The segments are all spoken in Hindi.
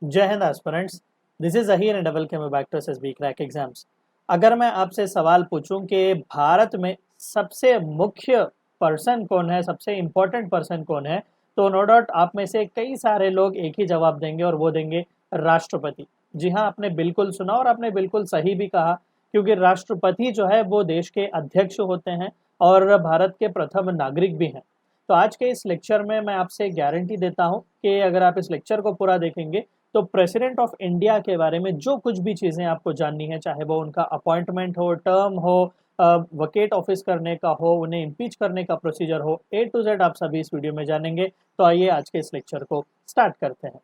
जय हिंद aspirants. This is Ahir and welcome back to SSB crack exams. अगर मैं आपसे सवाल पूछूं कि भारत में सबसे मुख्य पर्सन कौन है, सबसे इम्पोर्टेंट पर्सन कौन है, तो नो डाउट आप में से कई सारे लोग एक ही जवाब देंगे और वो देंगे राष्ट्रपति। जी हाँ, आपने बिल्कुल सुना और आपने बिल्कुल सही भी कहा, क्योंकि राष्ट्रपति जो है वो देश के अध्यक्ष होते हैं और भारत के प्रथम नागरिक भी हैं। तो आज के इस लेक्चर में मैं आपसे गारंटी देता हूं कि अगर आप इस लेक्चर को पूरा देखेंगे तो प्रेसिडेंट ऑफ इंडिया के बारे में जो कुछ भी चीज़ें आपको जाननी है, चाहे वो उनका अपॉइंटमेंट हो, टर्म हो, वकेट ऑफिस करने का हो, उन्हें इम्पीच करने का प्रोसीजर हो, ए टू जेड आप सभी इस वीडियो में जानेंगे। तो आइए आज के इस लेक्चर को स्टार्ट करते हैं।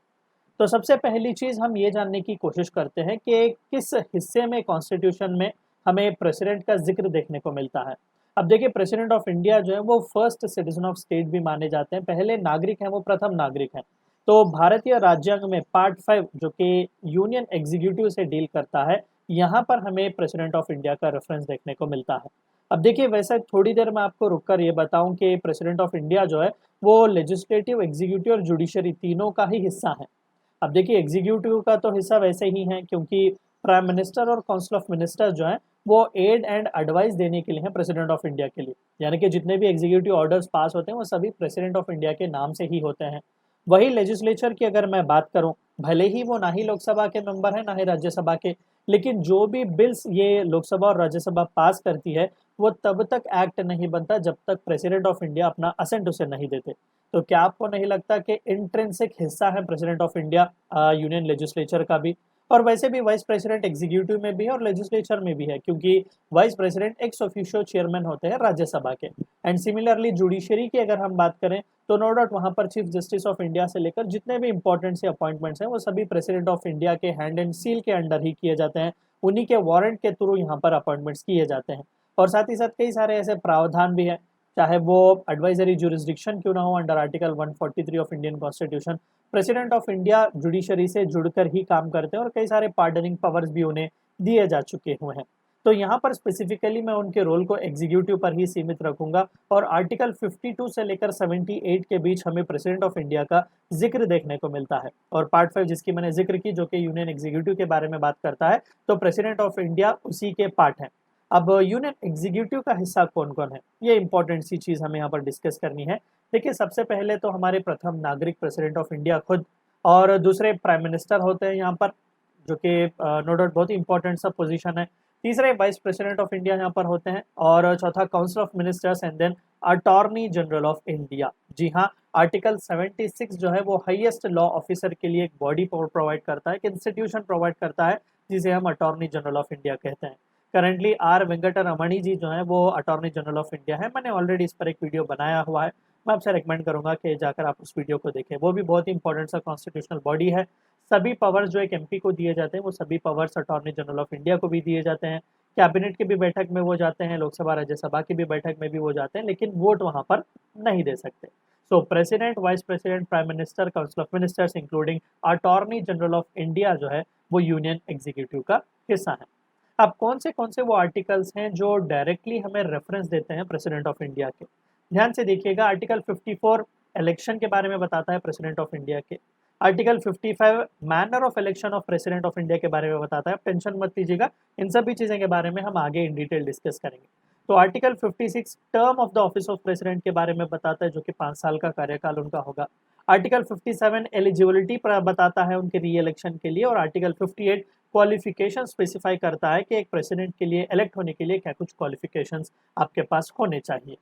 तो सबसे पहली चीज़ हम ये जानने की कोशिश करते हैं कि किस हिस्से में कॉन्स्टिट्यूशन में हमें प्रेसिडेंट का जिक्र देखने को मिलता है। अब देखिए, प्रेसिडेंट ऑफ इंडिया जो है वो फर्स्ट सिटीजन ऑफ स्टेट भी माने जाते हैं, पहले नागरिक हैं, वो प्रथम नागरिक हैं। तो भारतीय राज्यांग में पार्ट 5 जो कि यूनियन एग्जीक्यूटिव से डील करता है, यहाँ पर हमें प्रेसिडेंट ऑफ इंडिया का रेफरेंस देखने को मिलता है। अब देखिए, वैसे थोड़ी देर मैं आपको रुककर ये बताऊं कि प्रेसिडेंट ऑफ इंडिया जो है वो लेजिस्लेटिव, एग्जीक्यूटिव और जुडिशरी तीनों का ही हिस्सा है। अब देखिए, एग्जीक्यूटिव का तो हिस्सा वैसे ही है, क्योंकि प्राइम मिनिस्टर और काउंसिल ऑफ मिनिस्टर जो है वो एड एंड एडवाइस देने के लिए हैं प्रेसिडेंट ऑफ इंडिया के लिए। यानी कि जितने भी एग्जीक्यूटिव ऑर्डर्स पास होते हैं वो सभी प्रेसिडेंट ऑफ इंडिया के नाम से ही होते हैं। वही लेजिस्लेचर की अगर मैं बात करूं, भले ही वो ना ही लोकसभा के मेंबर है ना ही राज्यसभा के, लेकिन जो भी बिल्स ये लोकसभा और राज्यसभा पास करती है वो तब तक एक्ट नहीं बनता जब तक प्रेसिडेंट ऑफ इंडिया अपना असेंट उसे नहीं देते। तो क्या आपको नहीं लगता कि इंट्रिंसिक हिस्सा है president of India union legislature का भी? और वैसे भी वाइस प्रेसिडेंट एग्जीक्यूटिव में भी है और लेजिस्लेचर में भी है, क्योंकि vice president ex officio chairman होते हैं राज्यसभा के। एंड सिमिलरली जुडिशरी की अगर हम बात करें तो नो डाउट वहां पर चीफ जस्टिस ऑफ इंडिया से लेकर जितने भी इंपॉर्टेंट से अपॉइंटमेंट्स हैं वो सभी प्रेसिडेंट ऑफ इंडिया के हैंड एंड सील के अंडर ही किए जाते हैं। उन्हीं के वारंट के थ्रू यहाँ पर अपॉइंटमेंट्स किए जाते हैं। और साथ ही साथ कई सारे ऐसे प्रावधान भी हैं, चाहे वो एडवाइजरी जुरिस्डिक्शन क्यों ना हो, under article 143 of Indian constitution president of India judiciary से जुड़कर ही काम करते हैं और कई सारे पार्डनिंग पावर्स भी उन्हें दिए जा चुके हुए हैं। तो यहाँ पर स्पेसिफिकली मैं उनके रोल को एग्जीक्यूटिव पर ही सीमित रखूंगा और आर्टिकल 52 से लेकर 78 के बीच हमें प्रेसिडेंट ऑफ इंडिया का जिक्र देखने को मिलता है। और पार्ट 5 जिसकी मैंने जिक्र की, जो कि यूनियन एग्जीक्यूटिव के बारे में बात करता है, तो प्रेसिडेंट ऑफ इंडिया उसी के पार्ट है। अब यूनियन एग्जीक्यूटिव का हिस्सा कौन कौन है, ये इंपॉर्टेंट सी चीज हमें यहाँ पर डिस्कस करनी है। देखिए, सबसे पहले तो हमारे प्रथम नागरिक प्रेसिडेंट ऑफ इंडिया खुद, और दूसरे प्राइम मिनिस्टर होते हैं यहाँ पर, जो कि नो डाउट बहुत ही इंपॉर्टेंट सा पोजीशन है। तीसरे वाइस प्रेसिडेंट ऑफ इंडिया यहाँ पर होते हैं, और चौथा council of ministers and then attorney general of India. जी हाँ, आर्टिकल 76 जो है वो हाईएस्ट लॉ ऑफिसर के लिए एक बॉडी प्रोवाइड करता है, एक इंस्टीट्यूशन प्रोवाइड करता है, जिसे हम अटॉर्नी जनरल ऑफ इंडिया कहते हैं। करंटली आर वेंकट रमणी जी जो है वो अटॉर्नी जनरल ऑफ इंडिया है। मैंने ऑलरेडी इस पर एक वीडियो बनाया हुआ है, मैं आपसे रिकमेंड करूंगा कि जाकर आप उस वीडियो को देखें। वो भी बहुत ही इंपॉर्टेंट सा कॉन्स्टिट्यूशनल बॉडी है। सभी पावर्स जो एक एमपी को दिए जाते हैं वो सभी powers attorney general of India को भी दिए जाते हैं। कैबिनेट की भी बैठक में वो जाते हैं, लोकसभा राज्यसभा की भी बैठक में भी वो जाते हैं, लेकिन वोट वहां पर नहीं दे सकते। सो president, vice president, prime minister, council of ministers including attorney general of India जो है वो यूनियन एग्जीक्यूटिव का हिस्सा है। अब कौन से वो आर्टिकल्स हैं जो डायरेक्टली हमें रेफरेंस देते हैं प्रेसिडेंट ऑफ इंडिया के? ध्यान से देखिएगा, आर्टिकल 54 इलेक्शन के बारे में बताता है प्रेसिडेंट ऑफ इंडिया के। Article 55 manner of election of president of India के बारे में बताता है। टेंशन मत लीजिएगा, इन सभी चीज़ों के बारे में हम आगे इन डिटेल डिस्कस करेंगे। तो article 56 term of the office of president के बारे में बताता है, जो कि 5 साल का कार्यकाल उनका होगा। आर्टिकल 57 एलिजिबिलिटी बताता है उनके री इलेक्शन के लिए, और आर्टिकल 58 क्वालिफिकेशन स्पेसिफाई करता है कि एक प्रेसिडेंट के लिए इलेक्ट होने के लिए क्या कुछ क्वालिफिकेशंस आपके पास होने चाहिए।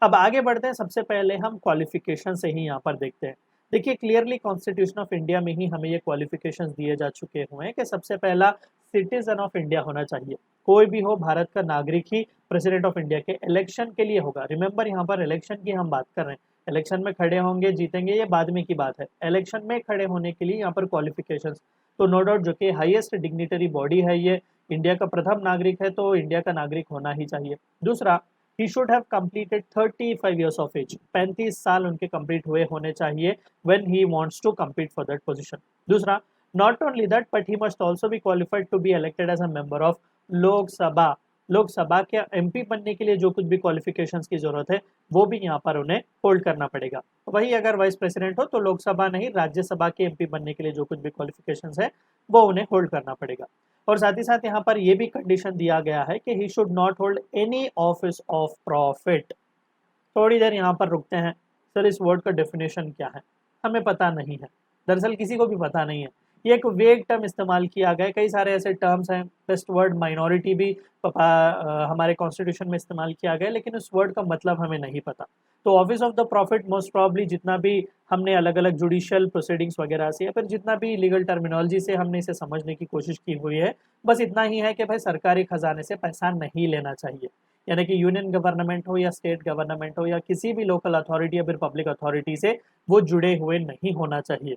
अब आगे बढ़ते हैं, सबसे पहले हम क्वालिफिकेशन से ही यहाँ पर देखते हैं। देखिए, क्लियरली कॉन्स्टिट्यूशन ऑफ इंडिया में ही हमें ये क्वालिफिकेशंस दिए जा चुके हुए हैं कि सबसे पहला सिटीजन ऑफ इंडिया होना चाहिए। कोई भी हो, भारत का नागरिक ही प्रेसिडेंट ऑफ इंडिया के इलेक्शन के लिए होगा। रिमेंबर, यहाँ पर इलेक्शन की हम बात कर रहे हैं। इलेक्शन में खड़े होंगे, जीतेंगे, ये बाद में की बात है। इलेक्शन में खड़े होने के लिए यहाँ पर क्वालिफिकेशंस, तो नो डाउट जो कि हाईएस्ट डिग्निटरी बॉडी है, ये इंडिया का प्रथम नागरिक है, तो इंडिया का नागरिक होना ही चाहिए। दूसरा, he should have completed 35 years of age, 35 साल उनके कंप्लीट हुए होने चाहिए when he wants to compete for that position। दूसरा, not only that but he must also be qualified to be elected as a member of लोक सभा। लोकसभा के एमपी बनने के लिए जो कुछ भी क्वालिफिकेशंस की जरूरत है वो भी यहाँ पर उन्हें होल्ड करना पड़ेगा। वही अगर वाइस प्रेसिडेंट हो तो लोकसभा नहीं, राज्यसभा के एमपी बनने के लिए जो कुछ भी क्वालिफिकेशंस है वो उन्हें होल्ड करना पड़ेगा। और साथ ही साथ यहाँ पर ये भी कंडीशन दिया गया है कि he should not hold any office of profit. थोड़ी देर यहाँ पर रुकते हैं। सर इस वर्ड का डेफिनेशन क्या है? हमें पता नहीं है, दरअसल किसी को भी पता नहीं है। ये एक वेग टर्म इस्तेमाल किया गया है, कई सारे ऐसे टर्म्स हैं। बेस्ट वर्ड माइनॉरिटी भी हमारे कॉन्स्टिट्यूशन में इस्तेमाल किया गया है, लेकिन उस वर्ड का मतलब हमें नहीं पता। तो office of the profit most probably जितना भी हमने अलग अलग जुडिशियल प्रोसीडिंग्स वगैरह से या फिर जितना भी लीगल टर्मिनोलॉजी से हमने इसे समझने की कोशिश की हुई है, बस इतना ही है कि भाई सरकारी खजाने से पैसा नहीं लेना चाहिए। यानी कि यूनियन गवर्नमेंट हो या स्टेट गवर्नमेंट हो या किसी भी लोकल अथॉरिटी या फिर पब्लिक अथॉरिटी से वो जुड़े हुए नहीं होना चाहिए।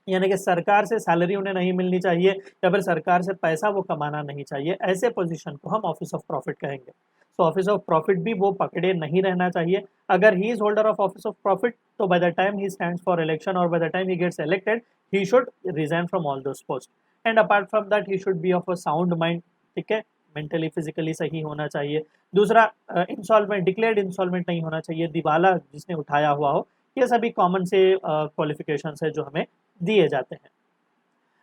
यानी कि सरकार से सैलरी उन्हें नहीं मिलनी चाहिए या फिर सरकार से पैसा वो कमाना नहीं चाहिए। ऐसे पोजीशन को हम ऑफिस ऑफ प्रॉफिट कहेंगे। तो ऑफिस ऑफ प्रॉफिट भी वो पकड़े नहीं रहना चाहिए। अगर he is holder of office of profit तो by the time he stands for election और by the time he gets elected he should resign from all those post and apart from that he should be of a sound mind. ठीक है, मेंटली फिजिकली सही होना चाहिए। दूसरा, इंसॉल्वेंट डिक्लेयर्ड इंसॉल्वेंट नहीं होना चाहिए, दिवाला जिसने उठाया हुआ हो। ये सभी कॉमन से क्वालिफिकेशंस है जो हमें दिए जाते हैं।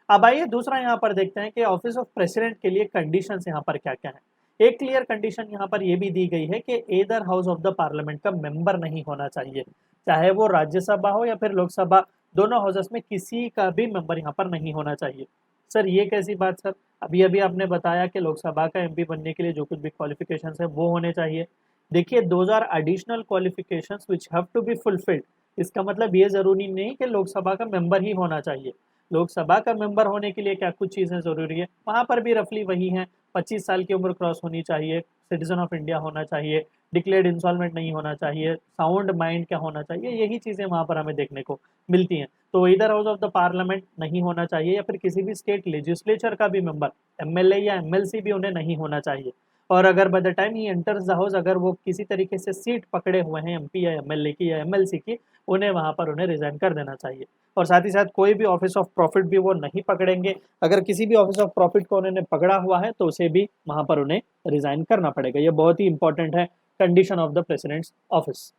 अब आइए दूसरा यहाँ पर देखते हैं कि ऑफिस ऑफ प्रेसिडेंट के लिए कंडीशंस यहाँ पर क्या क्या है। एक क्लियर कंडीशन यहाँ पर यह भी दी गई है कि either house of the parliament का मेंबर नहीं होना चाहिए, चाहे वो राज्यसभा हो या फिर लोकसभा, दोनों हाउसेस में किसी का भी मेंबर यहाँ पर नहीं होना चाहिए। सर ये कैसी बात सर? अभी अभी आपने बताया कि लोकसभा का एमपी बनने के लिए जो कुछ भी क्वालिफिकेशंस है वो होने चाहिए। देखिए, those are additional qualifications which have to be fulfilled. इसका मतलब ये जरूरी नहीं कि लोकसभा का मेंबर ही होना चाहिए। लोकसभा का मेंबर होने के लिए क्या कुछ चीजें जरूरी है, वहां पर भी रफली वही है। 25 साल की उम्र क्रॉस होनी चाहिए, सिटीजन ऑफ इंडिया होना चाहिए, डिक्लेयर्ड इंसॉल्वेंट नहीं होना चाहिए, साउंड माइंड क्या होना चाहिए, यही चीजें वहां पर हमें देखने को मिलती हैं। तो इधर हाउस ऑफ द पार्लियामेंट नहीं होना चाहिए या फिर किसी भी स्टेट लेजिस्लेचर का भी मेंबर, एमएलए या एमएलसी भी उन्हें नहीं होना चाहिए। और अगर bye the time he enters the house, अगर वो किसी तरीके से सीट पकड़े हुए हैं एमपी या एमएलए की या एमएलसी की, उन्हें वहां पर उन्हें रिजाइन कर देना चाहिए। और साथ ही साथ कोई भी ऑफिस ऑफ प्रॉफिट भी वो नहीं पकड़ेंगे। अगर किसी भी ऑफिस ऑफ प्रॉफिट को उन्होंने पकड़ा हुआ है तो उसे भी वहां पर उन्हें रिजाइन करना पड़ेगा। ये बहुत ही इंपॉर्टेंट है condition of the president's office.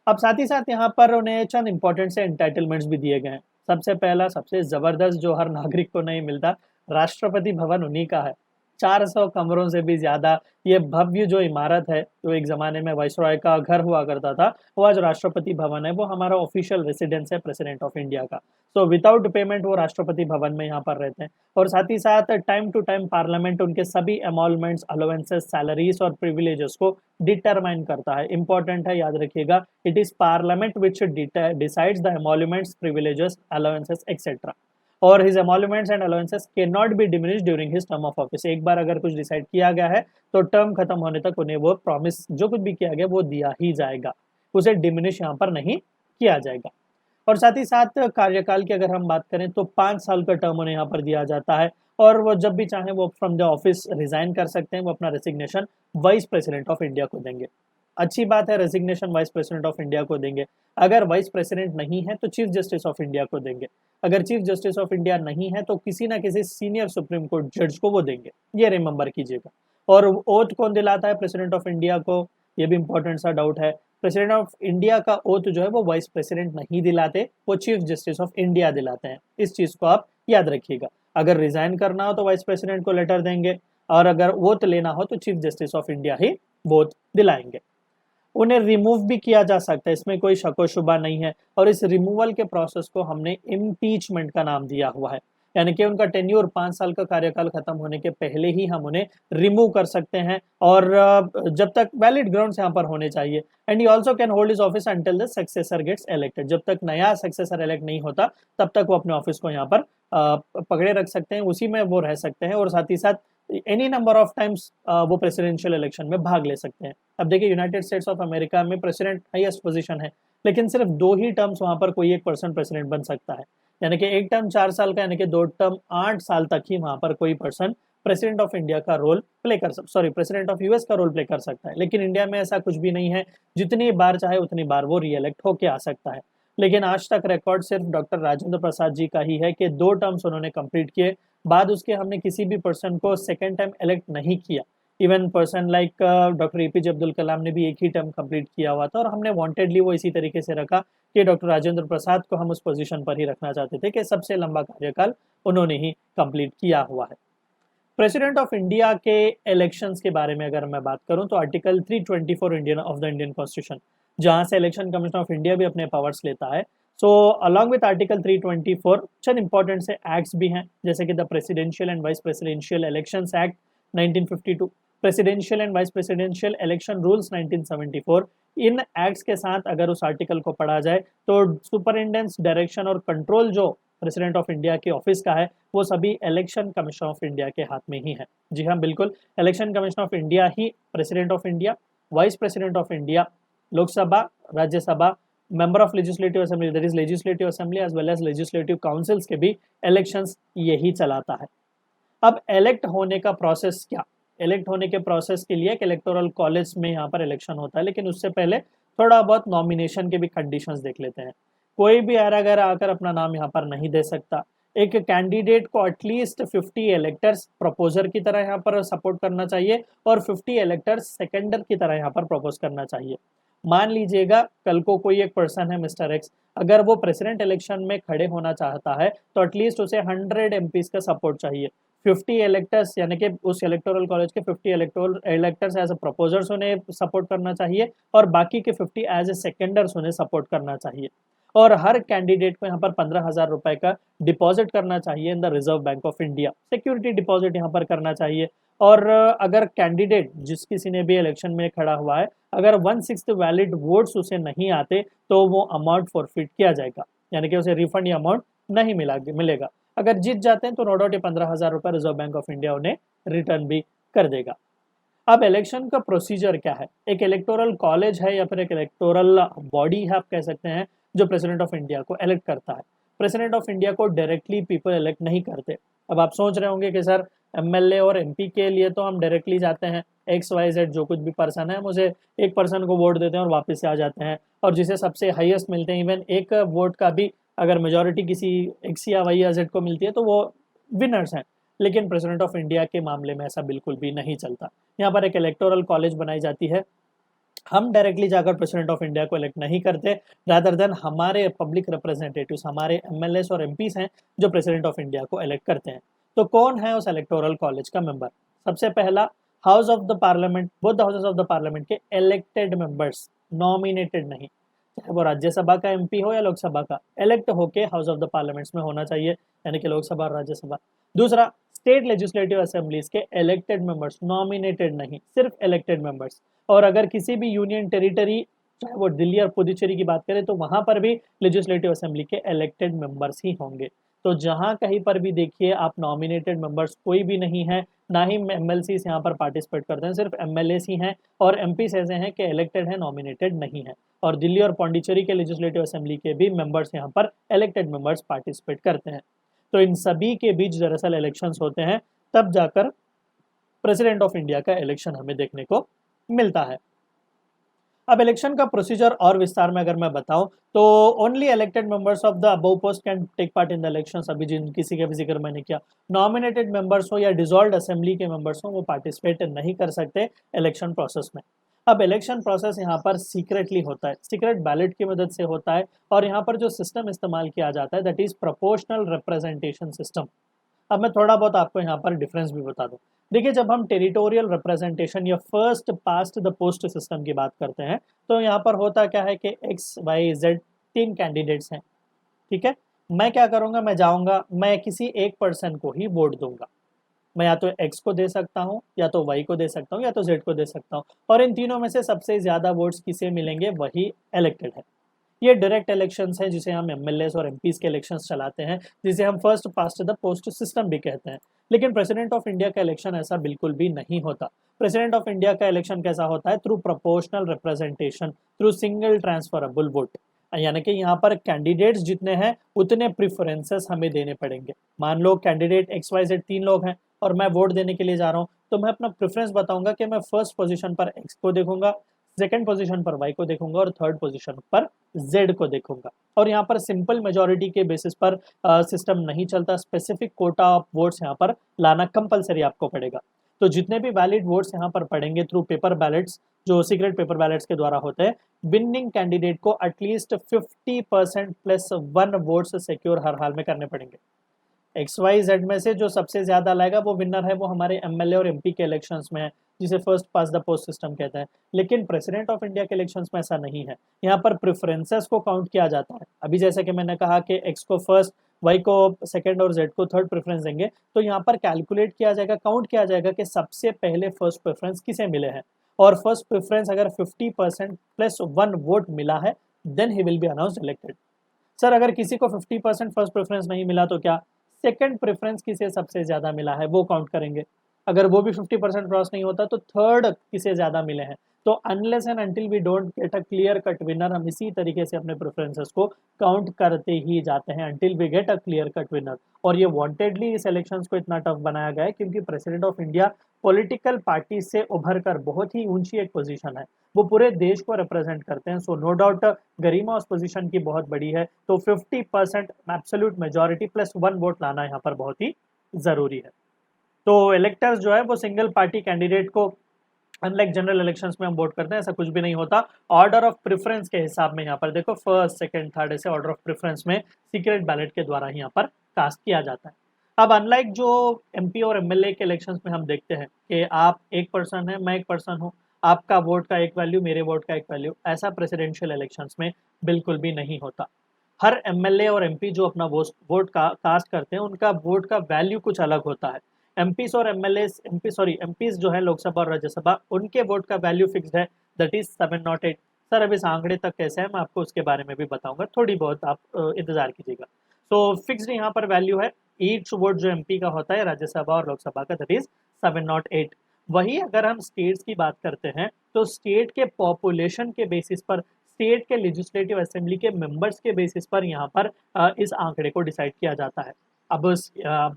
अब साथ ही साथ यहाँ पर उन्हें चंद इंपॉर्टेंट से एंटाइटलमेंट्स भी दिए गए हैं। सबसे पहला, सबसे जबरदस्त जो हर नागरिक को नहीं मिलता, राष्ट्रपति भवन उन्हीं का है। 400 कमरों से भी ज्यादा ये भव्य जो इमारत है, जो एक जमाने में वाइसरॉय का घर हुआ करता था, वो आज राष्ट्रपति भवन है। वो हमारा ऑफिशियल रेसिडेंस है प्रेसिडेंट ऑफ इंडिया का। तो विदाउट पेमेंट वो राष्ट्रपति भवन में यहाँ पर रहते हैं। और साथ ही साथ टाइम टू टाइम पार्लियामेंट उनके सभी एमोलमेंट्स, अलोवेंसेस, सैलरीज और प्रिविलेजेस को डिटरमाइन करता है। इंपॉर्टेंट है, याद रखिएगा, it is parliament which decides the emoluments, privileges, allowances etcetera. और his emoluments and allowances can not be diminished during his term of office. एक बार अगर कुछ डिसाइड किया गया है तो टर्म खत्म होने तक उन्हें वो प्रॉमिस जो कुछ भी किया गया वो दिया ही जाएगा, उसे डिमिनिश यहाँ पर नहीं किया जाएगा। और साथ ही साथ कार्यकाल की अगर हम बात करें तो 5 साल का टर्म उन्हें यहाँ पर दिया जाता है। और वो जब भी चाहें वो फ्रॉम द ऑफिस रिजाइन कर सकते हैं। वो अपना resignation vice president of India को देंगे। अच्छी बात है, resignation vice president of India को देंगे। अगर वाइस प्रेसिडेंट नहीं है तो चीफ जस्टिस ऑफ इंडिया को देंगे। अगर चीफ जस्टिस ऑफ इंडिया नहीं है तो किसी ना किसी सीनियर सुप्रीम कोर्ट जज को वो देंगे, ये रिमेंबर कीजिएगा। और ओथ कौन दिलाता है प्रेसिडेंट ऑफ इंडिया को, ये भी इंपॉर्टेंट सा डाउट है। प्रेसिडेंट ऑफ इंडिया का ओथ जो है वो वाइस प्रेसिडेंट नहीं दिलाते, वो चीफ जस्टिस ऑफ इंडिया दिलाते हैं। इस चीज को आप याद रखिएगा। अगर रिजाइन करना हो तो वाइस प्रेसिडेंट को लेटर देंगे, और अगर वोट लेना हो तो chief justice of India he vote दिलाएंगे। उन्हें रिमूव भी किया जा सकता है, इसमें कोई शको शुबा नहीं है। और इस रिमूवल के प्रोसेस को हमने इम्पीचमेंट का नाम दिया हुआ है। यानी कि उनका टेन्योर 5 साल का कार्यकाल खत्म होने के पहले ही हम उन्हें रिमूव कर सकते हैं, और जब तक वैलिड ग्राउंड्स यहाँ पर होने चाहिए। And he also can hold his office until the successor gets elected. जब तक नया सक्सेसर इलेक्ट नहीं होता तब तक वो अपने ऑफिस को यहाँ पर पकड़े रख सकते हैं, उसी में वो रह सकते हैं। और साथ ही साथ एनी नंबर ऑफ टाइम्स वो प्रेसिडेंशियल इलेक्शन में भाग ले सकते हैं। अब देखिए, यूनाइटेड स्टेट्स ऑफ अमेरिका में प्रेसिडेंट हाईएस्ट पोजीशन है, लेकिन सिर्फ 2 ही टर्म्स वहां पर कोई एक पर्सन प्रेसिडेंट बन सकता है। यानी कि एक टर्म 4 साल का, यानी कि 2 टर्म 8 साल तक ही वहां पर कोई पर्सन प्रेसिडेंट ऑफ इंडिया का रोल प्ले कर प्रेसिडेंट ऑफ यूएस का रोल प्ले कर सकता है। लेकिन इंडिया में ऐसा कुछ भी नहीं है, जितनी बार चाहे उतनी बार वो रीइलेक्ट होके आ सकता है। लेकिन आज तक रिकॉर्ड सिर्फ डॉक्टर राजेंद्र प्रसाद जी का ही है कि 2 टर्म्स उन्होंने कंप्लीट किए, बाद उसके हमने किसी भी पर्सन को सेकेंड टाइम इलेक्ट नहीं किया। Even person like doctor APJ Abdul Kalam ने भी एक ही टर्म कंप्लीट किया हुआ था, और हमने वांटेडली वो इसी तरीके से रखा कि डॉक्टर राजेंद्र प्रसाद को हम उस पोजीशन पर ही रखना चाहते थे कि सबसे लंबा कार्यकाल उन्होंने ही कंप्लीट किया हुआ है। प्रेसिडेंट ऑफ इंडिया के इलेक्शंस के बारे में अगर मैं बात करूं तो article 324 Indian of the Indian constitution, जहां से इलेक्शन कमीशन ऑफ इंडिया भी अपने पावर्स लेता है। So along with article 324 Chand important से एक्ट्स भी हैं, जैसे कि the presidential and vice presidential elections act 1952, presidential and vice presidential election rules 1974। In acts के साथ अगर उस आर्टिकल को पढ़ा जाए तो सुपरिटेंडेंस, डायरेक्शन और कंट्रोल जो प्रेसिडेंट ऑफ इंडिया के ऑफिस का है, वो सभी इलेक्शन कमीशन ऑफ इंडिया के हाथ में ही है। जी हाँ, बिल्कुल, इलेक्शन कमीशन ऑफ इंडिया ही president of India, vice president of India, Lok Sabha, Rajya Sabha, member of legislative assembly, that is legislative assembly as well as legislative councils के भी इलेक्शंस यही चलाता है। अब इलेक्ट होने का प्रोसेस क्या, इलेक्ट होने के प्रोसेस के लिए एक इलेक्टोरल कॉलेज में यहाँ पर इलेक्शन होता है, लेकिन उससे पहले थोड़ा बहुत नॉमिनेशन के भी कंडीशंस देख लेते हैं। कोई भी गैर आकर अपना नाम यहाँ पर नहीं दे सकता। एक कैंडिडेट को एटलीस्ट 50 इलेक्टर्स प्रपोजर की तरह यहाँ पर सपोर्ट करना चाहिए और 50 इलेक्टर्स सेकेंडर की तरह यहाँ पर प्रपोज करना चाहिए। मान लीजिएगा कल को कोई एक पर्सन है मिस्टर एक्स, अगर वो प्रेसिडेंट इलेक्शन में खड़े होना चाहता है तो एटलीस्ट उसे 100 एमपीज का सपोर्ट चाहिए। 50 इलेक्टर्स यानी कि उस इलेक्टोरल कॉलेज के 50 इलेक्टर्स एज ए प्रपोजर्स उन्हें सपोर्ट करना चाहिए और बाकी के 50 एज ए सेकेंडर्स उन्हें सपोर्ट करना चाहिए। और हर कैंडिडेट को यहाँ पर 15,000 रुपए का डिपॉजिट करना चाहिए in the reserve bank of India, security deposit यहाँ पर करना चाहिए। और अगर कैंडिडेट जिस किसी ने भी इलेक्शन में खड़ा हुआ है, अगर 1/6 वैलिड वोट्स उसे नहीं आते तो वो अमाउंट फॉरफिट किया जाएगा, यानी कि उसे रिफंड या अमाउंट नहीं मिलेगा। अगर जीत जाते हैं तो नो डाउट ये 15,000 रुपए रिजर्व बैंक ऑफ इंडिया उन्हें रिटर्न भी कर देगा। अब इलेक्शन का प्रोसीजर क्या है, एक इलेक्टोरल कॉलेज है या फिर एक इलेक्टोरल बॉडी है आप कह सकते हैं, जो प्रेसिडेंट ऑफ इंडिया को इलेक्ट करता है। प्रेसिडेंट ऑफ इंडिया को डायरेक्टली पीपल इलेक्ट नहीं करते। अब आप सोच रहे होंगे कि सर एमएलए और एमपी के लिए तो हम डायरेक्टली जाते हैं, XYZ जो कुछ भी पर्सन है, मुझे एक पर्सन को वोट देते हैं और वापस से आ जाते हैं, और जिसे सबसे हाईएस्ट मिलते हैं, इवन एक वोट का भी अगर मेजोरिटी किसी X या Y या Z को मिलती है तो वो विनर्स हैं। लेकिन प्रेसिडेंट ऑफ इंडिया के मामले में ऐसा बिल्कुल भी नहीं चलता। यहाँ पर एक इलेक्टोरल कॉलेज बनाई जाती है, हम डायरेक्टली जाकर प्रेसिडेंट ऑफ इंडिया को इलेक्ट नहीं करते, रादर देन हमारे पब्लिक रिप्रेजेंटेटिव्स, हमारे एमएलएस और एमपीस हैं जो प्रेसिडेंट ऑफ इंडिया को इलेक्ट करते हैं। तो कौन है उस इलेक्टोरल कॉलेज का मेंबर? सबसे पहला, house of the parliament, both the houses of the parliament के इलेक्टेड मेंबर्स, नॉमिनेटेड नहीं, चाहे वो राज्यसभा का एमपी हो या लोकसभा का, इलेक्ट होके हाउस ऑफ द पार्लियामेंट्स में होना चाहिए, यानी कि लोकसभा और राज्यसभा। दूसरा, स्टेट लेजिस्लेटिव असेंबलीज के इलेक्टेड मेंबर्स, नॉमिनेटेड नहीं, सिर्फ इलेक्टेड मेंबर्स। और अगर किसी भी यूनियन टेरिटरी, चाहे वो दिल्ली और पुदुचेरी की बात करें, तो वहां पर भी लेजिस्लेटिव असेंबली के इलेक्टेड मेंबर्स ही होंगे। तो जहां कहीं पर भी देखिए आप नॉमिनेटेड मेंबर्स कोई भी नहीं है, ना ही एमएलसी यहाँ पर पार्टिसिपेट करते हैं, सिर्फ एमएलए ही हैं और एमपी ऐसे हैं कि इलेक्टेड है, नॉमिनेटेड नहीं है। और दिल्ली और पौंडीचेरी के लेजिस्लेटिव असेंबली के भी मेंबर्स यहाँ पर इलेक्टेड मेंबर्स पार्टिसिपेट करते हैं। तो इन सभी के बीच दरअसल इलेक्शंस होते हैं, तब जाकर प्रेसिडेंट ऑफ इंडिया का इलेक्शन हमें देखने को मिलता है। अब इलेक्शन का प्रोसीजर और विस्तार में अगर मैं बताऊं तो only elected members of the above post can take part in the elections. अभी जिन किसी का भी जिक्र मैंने किया, नॉमिनेटेड मेंबर्स हो या डिसॉल्व्ड असेंबली के मेंबर्स हो, वो पार्टिसिपेट नहीं कर सकते इलेक्शन प्रोसेस में। अब इलेक्शन प्रोसेस यहाँ पर सीक्रेटली होता है, सीक्रेट बैलेट की मदद से होता है, और यहाँ पर जो सिस्टम इस्तेमाल किया जाता है that is proportional representation system. अब मैं थोड़ा बहुत आपको यहाँ पर डिफरेंस भी बता दूं। देखिए, जब हम टेरिटोरियल रिप्रेजेंटेशन या first past the post system की बात करते हैं, तो यहाँ पर होता क्या है कि XYZ 3 कैंडिडेट्स हैं, ठीक है। मैं क्या करूँगा, मैं जाऊँगा, मैं किसी एक पर्सन को ही वोट दूंगा। मैं या तो X को दे सकता हूँ, या तो Y को दे सकता हूँ, या तो Z को दे सकता हूँ, और इन तीनों में से सबसे ज़्यादा वोट्स किसे मिलेंगे वही इलेक्टेड है। ये डायरेक्ट इलेक्शंस हैं, जिसे हम एमएलएस और एमपीस के इलेक्शंस चलाते हैं, जिसे हम first past the post system भी कहते हैं। लेकिन प्रेसिडेंट ऑफ इंडिया का इलेक्शन ऐसा बिल्कुल भी नहीं होता। प्रेसिडेंट ऑफ इंडिया का इलेक्शन कैसा होता है? Through proportional representation, through single transferable vote, यानी कि यहाँ पर कैंडिडेट्स जितने हैं उतने प्रिफरेंसेस हमें देने पड़ेंगे। मान लो कैंडिडेट XYZ 3 लोग हैं और मैं वोट देने के लिए जा रहा हूँ, तो मैं अपना प्रेफरेंस बताऊंगा कि मैं फर्स्ट पोजीशन पर X को देखूंगा, सेकंड पोजीशन पर Y को देखूंगा और थर्ड पोजीशन पर Z को देखूंगा। और यहाँ पर सिंपल मेजोरिटी के बेसिस पर सिस्टम नहीं चलता, स्पेसिफिक कोटा ऑफ वोट्स यहाँ पर लाना कंपलसरी आपको पड़ेगा। तो जितने भी वैलिड वोट्स यहाँ पर पड़ेंगे थ्रू पेपर बैलेट्स, जो सीक्रेट पेपर बैलेट्स के द्वारा होते हैं, विनिंग कैंडिडेट को एटलीस्ट 50% प्लस 1 वोट्स सिक्योर हर हाल में करने पड़ेंगे। XYZ में से जो सबसे ज्यादा लाएगा वो विनर है, वो हमारे MLA और MP के इलेक्शंस में है, जिसे first pass the post system कहते हैं। लेकिन प्रेसिडेंट ऑफ इंडिया के इलेक्शंस में ऐसा नहीं है, यहाँ पर प्रेफरेंसेस को काउंट किया जाता है। अभी जैसे कि मैंने कहा कि X को फर्स्ट, Y को सेकंड और Z को थर्ड प्रेफरेंस देंगे, तो यहाँ पर कैलकुलेट किया जाएगा, काउंट किया जाएगा कि सबसे पहले फर्स्ट प्रेफरेंस किसे मिले हैं, और फर्स्ट प्रेफरेंस अगर 50% प्लस 1 वोट मिला है then he will be announced elected. Sir अगर किसी को 50% फर्स्ट प्रेफरेंस नहीं मिला तो क्या, सेकंड प्रेफरेंस किसे सबसे ज्यादा मिला है वो काउंट करेंगे। अगर वो भी 50% क्रॉस नहीं होता तो थर्ड किसे ज्यादा मिले हैं। तो unless and until we don't get a clear cut winner, हम इसी तरीके से अपने प्रेफरेंसेस को काउंट करते ही जाते हैं until we get a clear cut winner. और ये वांटेडली इस इलेक्शंस को इतना टफ बनाया गया है क्योंकि president of India political party से उभर कर बहुत ही ऊंची एक पोजीशन है, वो पूरे देश को रिप्रेजेंट करते हैं। सो नो डाउट गरिमा उस पोजीशन की बहुत बड़ी है, तो 50% एब्सोल्यूट मेजोरिटी प्लस 1 वोट लाना यहाँ पर बहुत ही जरूरी है। तो इलेक्टर्स जो है वो सिंगल पार्टी कैंडिडेट को, अनलाइक जनरल इलेक्शंस में हम वोट करते हैं ऐसा कुछ भी नहीं होता, ऑर्डर ऑफ प्रेफरेंस के हिसाब में यहाँ पर देखो फर्स्ट सेकंड थर्ड ऐसे ऑर्डर ऑफ प्रेफरेंस में सीक्रेट बैलेट के द्वारा ही यहाँ पर कास्ट किया जाता है। अब अनलाइक जो MP और MLA के इलेक्शंस में हम देखते हैं कि आप एक पर्सन है, मैं एक पर्सन हूँ, आपका वोट का एक वैल्यू, मेरे वोट का एक वैल्यू, ऐसा प्रेसिडेंशियल इलेक्शंस में बिल्कुल भी नहीं होता। हर MLA और MP जो अपना वोट का कास्ट करते हैं उनका वोट का वैल्यू कुछ अलग होता है। MPs और MPs जो है लोकसभा और राज्यसभा, उनके वोट का वैल्यू फिक्स्ड है, दैट इज 708। सर अब इस आंकड़े तक कैसे है मैं आपको उसके बारे में भी बताऊंगा, थोड़ी बहुत आप इंतजार कीजिएगा। सो फिक्स्ड यहाँ पर वैल्यू है, ईच वोट जो MP का होता है राज्यसभा और लोकसभा का, दैट इज 708। वही अगर हम स्टेट्स की बात करते हैं तो स्टेट के पॉपुलेशन के बेसिस पर, स्टेट के लेजिस्लेटिव असेंबली के मेंबर्स के बेसिस पर यहाँ पर इस आंकड़े को डिसाइड किया जाता है। अब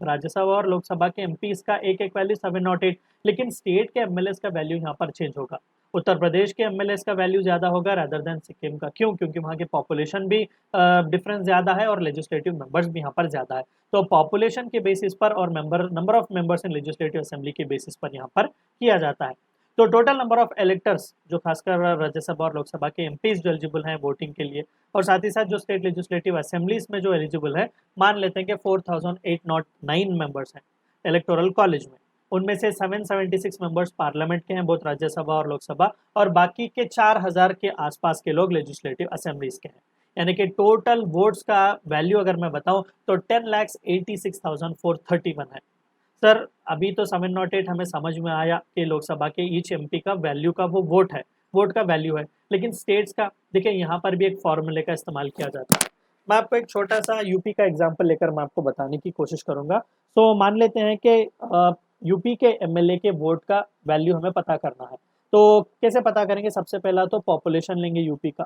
राज्यसभा और लोकसभा के MPs का एक एक वैल्यू 708, लेकिन स्टेट के MLAs का वैल्यू यहाँ पर चेंज होगा। उत्तर प्रदेश के MLAs का वैल्यू ज्यादा होगा रादर देन सिक्किम का। क्यों? क्योंकि वहाँ की पॉपुलेशन भी डिफरेंस ज्यादा है और लेजिस्लेटिव मेंबर्स भी यहाँ पर ज्यादा है। तो पॉपुलेशन के बेसिस पर और number of members in legislative assembly के बेसिस पर यहाँ पर किया जाता है। तो टोटल नंबर ऑफ इलेक्टर्स जो खासकर राज्यसभा और लोकसभा के MPs जो एलिजिबल हैं वोटिंग के लिए, और साथ ही साथ जो स्टेट लेजिस्लेटिव असेंबलीज में जो एलिजिबल है, मान लेते हैं कि 4809 मेंबर्स हैं इलेक्टोरल कॉलेज में, उनमें से 776 मेंबर्स पार्लियामेंट के हैं, बहुत राज्यसभा और लोकसभा, और बाकी के 4000 के आसपास के लोग लेजिस्लेटिव असेंबलीज के हैं। यानी कि टोटल वोट्स का वैल्यू अगर मैं बताऊं तो 10,86,431 है। सर अभी तो 708 हमें समझ में आया कि लोकसभा के ईच MP का वैल्यू का वो वोट है, वोट का वैल्यू है, लेकिन स्टेट्स का देखिए यहाँ पर भी एक फॉर्मूले का इस्तेमाल किया जाता है। मैं आपको एक छोटा सा यूपी का एग्जांपल लेकर मैं आपको बताने की कोशिश करूंगा। तो मान लेते हैं कि यूपी के MLA के वोट का वैल्यू हमें पता करना है, तो कैसे पता करेंगे? सबसे पहला तो पॉपुलेशन लेंगे यूपी का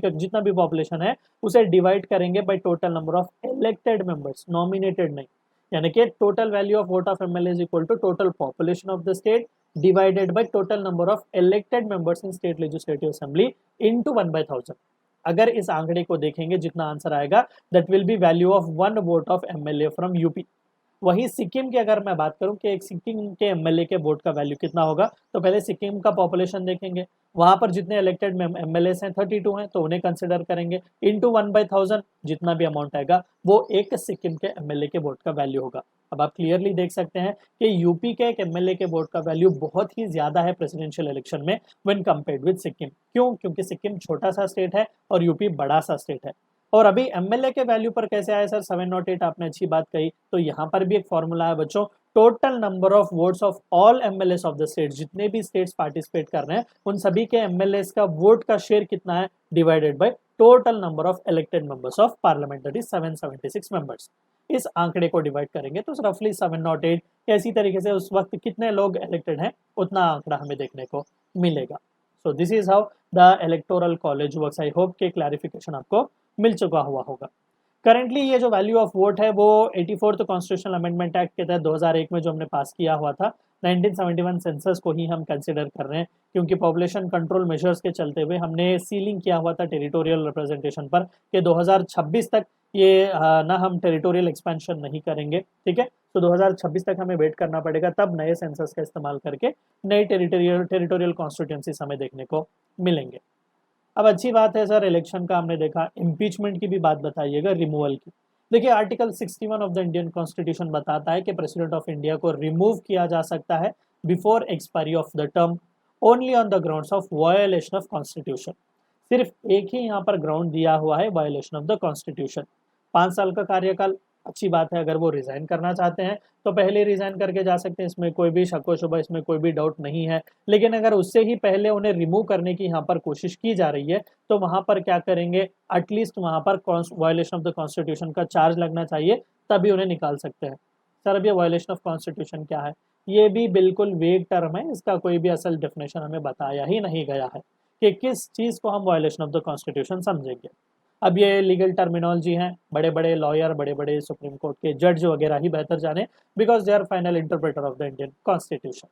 जितना भी पॉपुलेशन है उसे डिवाइड करेंगे by total number of elected members, nominated नहीं। यानी कि total value of vote of MLA is equal to total population of the state divided by total number of elected members in state legislative assembly into 1/1000। अगर इस आंकड़े को देखेंगे जितना आंसर आएगा that will be value of 1 vote of MLA from UP. वही सिक्किम की अगर मैं बात करूं कि एक सिक्किम के MLA के वोट का वैल्यू कितना होगा, तो पहले सिक्किम का पॉपुलेशन देखेंगे, वहां पर जितने इलेक्टेड MLAs हैं 32 हैं तो उन्हें कंसिडर करेंगे, इनटू 1/1000 जितना भी अमाउंट आएगा वो एक सिक्किम के MLA के वोट का वैल्यू होगा। अब आप क्लियरली देख सकते हैं कि यूपी के एक MLA के वोट का वैल्यू बहुत ही ज्यादा है प्रेसिडेंशियल इलेक्शन में व्हेन कंपेयर्ड विद सिक्किम। क्यों? क्योंकि सिक्किम छोटा सा स्टेट है और यूपी बड़ा सा स्टेट है। और अभी MLA के वैल्यू पर कैसे आए सर? 708 आपने अच्छी बात कही, तो यहाँ पर भी एक फॉर्मूला है बच्चों, total number of votes of all MLAs of the state, जितने भी स्टेट्स पार्टिसिपेट कर रहे हैं उन सभी के MLAs का वोट का शेयर कितना है, divided by total number of elected members of parliament, that is 776 members. इस आंकड़े को डिवाइड करेंगे तो रफली 708, इसी तरीके से उस वक्त कितने लोग इलेक्टेड हैं उतना आंकड़ा हमें देखने को मिलेगा। So this is how the electoral college works. I hope के क्लैरिफिकेशन आपको मिल चुका हुआ होगा। करंटली ये जो वैल्यू ऑफ वोट है वो 84th कॉन्स्टिट्यूशनल अमेंडमेंट एक्ट के तहत 2001 में जो हमने पास किया हुआ था, 1971 सेंसस को ही हम कंसिडर कर रहे हैं, क्योंकि पॉपुलेशन कंट्रोल मेजर्स के चलते हुए हमने सीलिंग किया हुआ था टेरिटोरियल रिप्रेजेंटेशन पर कि 2026 तक ये ना हम टेरिटोरियल एक्सपेंशन नहीं करेंगे, ठीक है। तो 2026 तक हमें वेट करना पड़ेगा, तब नए सेंसस का इस्तेमाल करके नई टेरिटोरियल कॉन्स्टिट्यूंसी हमें देखने को मिलेंगे। अब अच्छी बात है सर, इलेक्शन का हमने देखा, इम्पीचमेंट की भी बात बताइएगा, रिमूवल की। देखिए article 61 of the Indian constitution बताता है कि प्रेसिडेंट ऑफ इंडिया को रिमूव किया जा सकता है before expiry of the term only on the grounds of violation of constitution. सिर्फ एक ही यहाँ पर ग्राउंड दिया हुआ है, वायोलेशन ऑफ द कॉन्स्टिट्यूशन। 5 साल का कार्यकाल, अच्छी बात है। अगर वो रिजाइन करना चाहते हैं तो पहले रिजाइन करके जा सकते हैं, इसमें कोई भी शक व शुबा, इसमें कोई भी डाउट नहीं है। लेकिन अगर उससे ही पहले उन्हें रिमूव करने की यहाँ पर कोशिश की जा रही है तो वहां पर क्या करेंगे, एटलीस्ट वहां पर वायोलेशन ऑफ द कॉन्स्टिट्यूशन का चार्ज लगना चाहिए, तभी उन्हें निकाल सकते हैं। सर अब ये वायोलेशन ऑफ कॉन्स्टिट्यूशन क्या है, ये भी बिल्कुल वेग टर्म है, इसका कोई भी असल डेफिनेशन हमें बताया ही नहीं गया है कि किस चीज को हम वायोलेशन ऑफ द कॉन्स्टिट्यूशन समझेंगे। अब ये लीगल टर्मिनोलॉजी हैं, बड़े बड़े लॉयर, बड़े बड़े सुप्रीम कोर्ट के जज वगैरह ही बेहतर जाने, because they are final interpreter of the Indian constitution.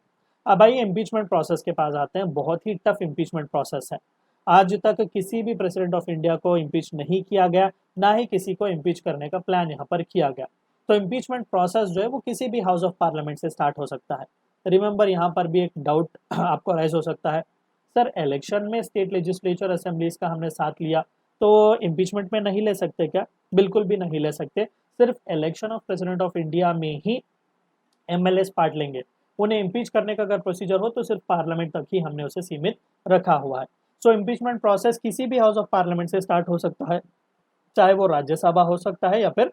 अब आइए इम्पीचमेंट प्रोसेस के पास आते हैं। बहुत ही टफ इम्पीचमेंट प्रोसेस है। आज तक किसी भी प्रेसिडेंट ऑफ इंडिया को इम्पीच नहीं किया गया, ना ही किसी को इम्पीच करने का प्लान यहाँ पर किया गया। तो इम्पीचमेंट प्रोसेस जो है वो किसी भी हाउस ऑफ पार्लियामेंट से स्टार्ट हो सकता है। रिमेंबर यहाँ पर भी एक डाउट आपको राइज हो सकता है, सर इलेक्शन में स्टेट लेजिस्लेचर असेंबलीज का हमने साथ लिया तो इम्पीचमेंट में नहीं ले सकते क्या? बिल्कुल भी नहीं ले सकते। सिर्फ election of president of India में ही एमएलएस पार्ट लेंगे। उन्हें इम्पीच करने का अगर प्रोसीजर हो तो सिर्फ पार्लियामेंट तक ही हमने उसे सीमित रखा हुआ है। सो इम्पीचमेंट प्रोसेस किसी भी हाउस ऑफ पार्लियामेंट से स्टार्ट हो सकता है, चाहे वो राज्यसभा हो सकता है या फिर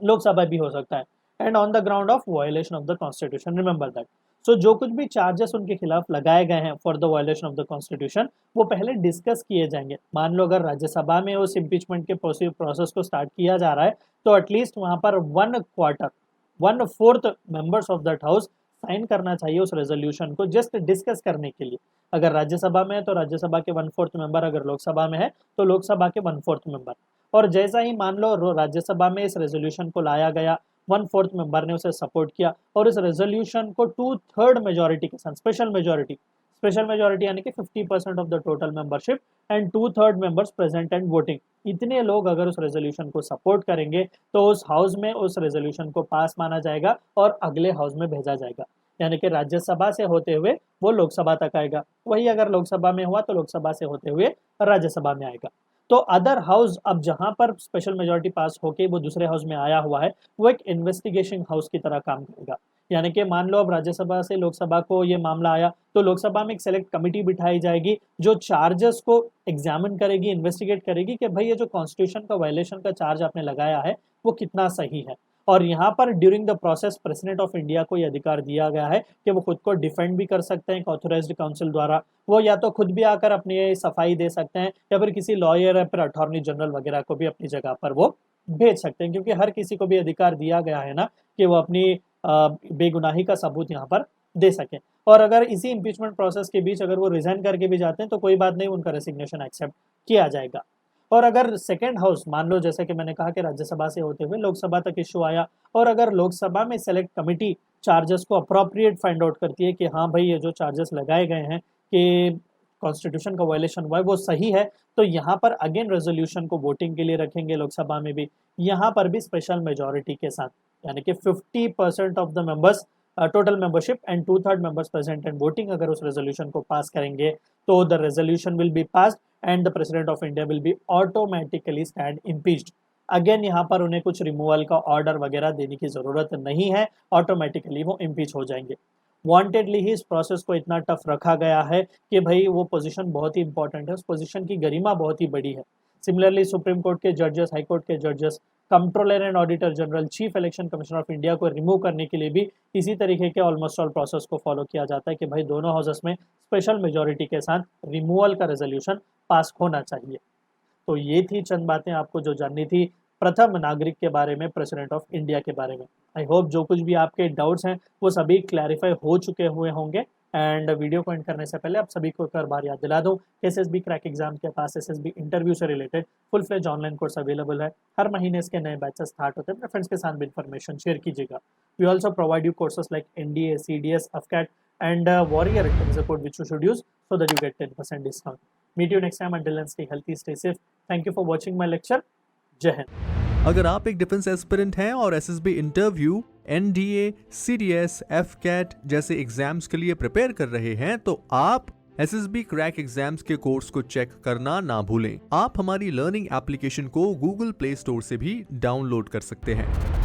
लोकसभा भी हो सकता है, and on the ground of violation of the constitution, remember that. So जो कुछ भी चार्जेस उनके खिलाफ लगाए गए हैं for the violation of the constitution, वो पहले डिस्कस किए जाएंगे। मान लो अगर राज्यसभा में उस इम्पीचमेंट के प्रोसेस को स्टार्ट किया जा रहा है तो एटलीस्ट वहां पर 1/4 members of that house sign करना चाहिए उस रेजोल्यूशन को, जस्ट डिस्कस करने के लिए। अगर राज्यसभा में है तो राज्यसभा के 1/4 मेंबर, अगर लोकसभा में है तो लोकसभा के 1/4 मेंबर। और जैसा ही मान लो राज्यसभा में इस रेजोल्यूशन को लाया गया, 1/4 मेंबर ने उसे सपोर्ट किया और इस रेजोल्यूशन को 2/3 मेजोरिटी के साथ, स्पेशल मेजोरिटी यानी कि 50% of the total membership and 2/3 members present and voting, इतने लोग अगर उस रेजोल्यूशन को सपोर्ट करेंगे तो उस हाउस में उस रेजोल्यूशन को पास माना जाएगा और अगले हाउस में भेजा जाएगा। यानी कि राज्यसभा से होते हुए वो लोकसभा तक आएगा, वही अगर लोकसभा में हुआ तो लोकसभा से होते हुए राज्यसभा में आएगा। तो अदर हाउस, अब जहां पर स्पेशल मेजोरिटी पास होके वो दूसरे हाउस में आया हुआ है, वो एक इन्वेस्टिगेशन हाउस की तरह काम करेगा। यानी कि मान लो अब राज्यसभा से लोकसभा को ये मामला आया तो लोकसभा में एक सेलेक्ट कमिटी बिठाई जाएगी जो चार्जेस को एग्जामिन करेगी, इन्वेस्टिगेट करेगी कि भाई ये जो कॉन्स्टिट्यूशन का वायलेशन का चार्ज आपने लगाया है वो कितना सही है। और यहाँ पर during the process president of India को यह अधिकार दिया गया है कि वो खुद को डिफेंड भी कर सकते हैं एक ऑथोराइज्ड काउंसिल द्वारा। वो या तो खुद भी आकर अपनी सफाई दे सकते हैं या फिर किसी लॉयर या फिर अटॉर्नी जनरल वगैरह को भी अपनी जगह पर वो भेज सकते हैं, क्योंकि हर किसी को भी अधिकार दिया गया है ना कि वो अपनी बेगुनाही का सबूत यहाँ पर दे सके। और अगर इसी इम्पीचमेंट प्रोसेस के बीच अगर वो रिजाइन करके भी जाते हैं तो कोई बात नहीं, उनका रेसिग्नेशन एक्सेप्ट किया जाएगा। और अगर सेकेंड हाउस, मान लो जैसे कि मैंने कहा कि राज्यसभा से होते हुए लोकसभा तक इश्यू आया और अगर लोकसभा में सेलेक्ट कमिटी चार्जेस को अप्रोप्रिएट फाइंड आउट करती है कि हाँ भाई ये जो चार्जेस लगाए गए हैं कि कॉन्स्टिट्यूशन का वायलेशन हुआ है वो सही है, तो यहाँ पर अगेन रेजोल्यूशन को वोटिंग के लिए रखेंगे लोकसभा में भी, यहाँ पर भी स्पेशल मेजोरिटी के साथ, यानी कि 50% of the members total membership and 2/3 members present and voting अगर उस रेजोल्यूशन को पास करेंगे तो the resolution will be passed and the president of India will be automatically stand impeached. Again यहाँ पर उन्हें कुछ रिमूवल का ऑर्डर वगैरह देने की जरूरत नहीं है, ऑटोमेटिकली वो इम्पीच हो जाएंगे। वांटेडली ही इस प्रोसेस को इतना टफ रखा गया है कि भाई वो पोजीशन बहुत ही इंपॉर्टेंट है, उस पोजीशन की गरिमा बहुत ही बड़ी है। सिमिलरली सुप्रीम कोर्ट के जजेस, हाई कोर्ट के जजेस, controller and auditor general, chief election commissioner of India को रिमूव करने के लिए भी इसी तरीके के ऑलमोस्ट ऑल प्रोसेस को फॉलो किया जाता है कि भाई दोनों हाउसेस में स्पेशल मेजोरिटी के साथ रिमूवल का रेजोल्यूशन पास होना चाहिए। तो ये थी चंद बातें आपको जो जाननी थी प्रथम नागरिक के बारे में, प्रेसिडेंट ऑफ इंडिया के बारे में। आई होप जो कुछ भी आपके डाउट्स हैं वो सभी क्लैरिफाई हो चुके हुए होंगे। एंड वीडियो को एंड करने से पहले आप सभी को एक बार याद दिला दूं कि एसएसबी क्रैक एग्जाम के पास एसएसबी इंटरव्यू से related full fledge online course available है। हर महीने इसके नए बैचेस स्टार्ट होते हैं, अपने फ्रेंड्स के साथ भी इन्फॉर्मेशन शेयर कीजिएगा। We also provide you courses like NDA, CDS, AFCAT and warrior return support which you should use so that you get 10% discount. Meet you next time. Until then, stay healthy, stay safe. Thank you for watching my lecture. जय हिंद। अगर आप एक डिफेंस एस्पिरेंट हैं और SSB interview NDA, CDS, FCAT जैसे एग्जाम्स के लिए प्रिपेयर कर रहे हैं तो आप SSB क्रैक एग्जाम्स के कोर्स को चेक करना ना भूलें। आप हमारी लर्निंग एप्लीकेशन को गूगल प्ले स्टोर से भी डाउनलोड कर सकते हैं।